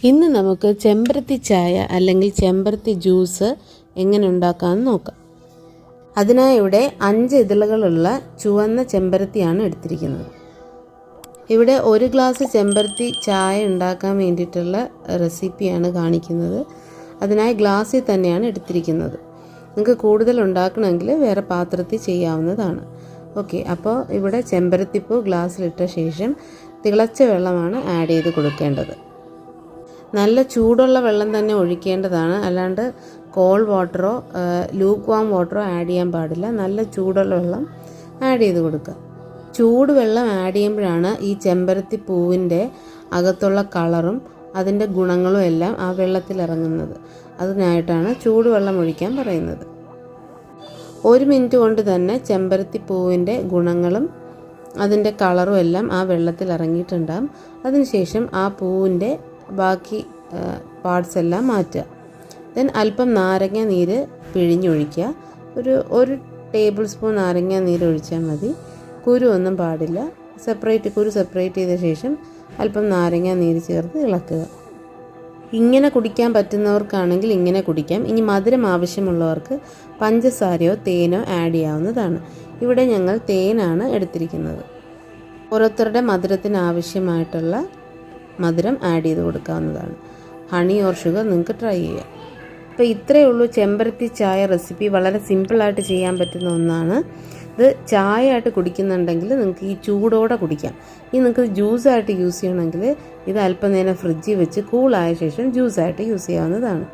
ഇന്ന് നമുക്ക് ചെമ്പരത്തി ചായ അല്ലെങ്കിൽ ചെമ്പരത്തി ജ്യൂസ് എങ്ങനെ ഉണ്ടാക്കാമെന്ന് നോക്കാം. അതിനായി ഇവിടെ 5 ഇതളുകളുള്ള ചുവന്ന ചെമ്പരത്തിയാണ് എടുത്തിരിക്കുന്നത്. ഇവിടെ 1 ഗ്ലാസ് ചെമ്പരത്തി ചായ ഉണ്ടാക്കാൻ വേണ്ടിയിട്ടുള്ള റെസിപ്പിയാണ് കാണിക്കുന്നത്. അതിനായി ഗ്ലാസ്സിൽ തന്നെയാണ് എടുത്തിരിക്കുന്നത്. നിങ്ങൾക്ക് കൂടുതൽ ഉണ്ടാക്കണമെങ്കിൽ വേറെ പാത്രത്തിൽ ചെയ്യാവുന്നതാണ്. ഓക്കെ, അപ്പോൾ ഇവിടെ ചെമ്പരത്തിപ്പൂ ഗ്ലാസ്സിലിട്ട ശേഷം തിളച്ച വെള്ളമാണ് ആഡ് ചെയ്ത് കൊടുക്കേണ്ടത്. നല്ല ചൂടുള്ള വെള്ളം തന്നെ ഒഴിക്കേണ്ടതാണ്, അല്ലാണ്ട് കോൾഡ് വാട്ടറോ ലൂക്ക് വാം വാട്ടറോ ആഡ് ചെയ്യാൻ പാടില്ല. നല്ല ചൂടുള്ള വെള്ളം ആഡ് ചെയ്ത് കൊടുക്കുക. ചൂട് വെള്ളം ആഡ് ചെയ്യുമ്പോഴാണ് ഈ ചെമ്പരത്തി പൂവിൻ്റെ അകത്തുള്ള കളറും അതിൻ്റെ ഗുണങ്ങളും എല്ലാം ആ വെള്ളത്തിൽ ഇറങ്ങുന്നത്. അതിനായിട്ടാണ് ചൂടുവെള്ളം ഒഴിക്കാൻ പറയുന്നത്. 1 മിനിറ്റ് കൊണ്ട് തന്നെ ചെമ്പരത്തി പൂവിൻ്റെ ഗുണങ്ങളും അതിൻ്റെ കളറും എല്ലാം ആ വെള്ളത്തിൽ ഇറങ്ങിയിട്ടുണ്ടാകും. അതിനുശേഷം ആ പൂവിൻ്റെ ബാക്കി പാർട്സ് എല്ലാം മാറ്റുക. ദെൻ അല്പം നാരങ്ങ നീര് പിഴിഞ്ഞൊഴിക്കുക. ഒരു ടേബിൾ സ്പൂൺ നാരങ്ങ നീര് ഒഴിച്ചാൽ മതി. കുരു ഒന്നും പാടില്ല. കുരു സെപ്പറേറ്റ് ചെയ്ത ശേഷം അല്പം നാരങ്ങ നീര് ചേർത്ത് ഇളക്കുക. ഇങ്ങനെ കുടിക്കാൻ പറ്റുന്നവർക്കാണെങ്കിൽ ഇങ്ങനെ കുടിക്കാം. ഇനി മധുരം ആവശ്യമുള്ളവർക്ക് പഞ്ചസാരയോ തേനോ ആഡ് ചെയ്യാവുന്നതാണ്. ഇവിടെ ഞങ്ങൾ തേനാണ് എടുത്തിരിക്കുന്നത്. ഓരോരുത്തരുടെ മധുരത്തിന് ആവശ്യമായിട്ടുള്ള മധുരം ആഡ് ചെയ്ത് കൊടുക്കാവുന്നതാണ്. ഹണി ഓർ ഷുഗർ നിങ്ങൾക്ക് ട്രൈ ചെയ്യാം. അപ്പോൾ ഇത്രയേ ഉള്ളൂ ചെമ്പരത്തി ചായ റെസിപ്പി. വളരെ സിമ്പിളായിട്ട് ചെയ്യാൻ പറ്റുന്ന ഒന്നാണ്. ഇത് ചായ ആയിട്ട് കുടിക്കുന്നുണ്ടെങ്കിൽ നിങ്ങൾക്ക് ഈ ചൂടോടെ കുടിക്കാം. ഇനി നിങ്ങൾക്ക് ജ്യൂസായിട്ട് യൂസ് ചെയ്യണമെങ്കിൽ ഇത് അല്പം നേരം ഫ്രിഡ്ജിൽ വെച്ച് കൂളായ ശേഷം ജ്യൂസായിട്ട് യൂസ് ചെയ്യാവുന്നതാണ്.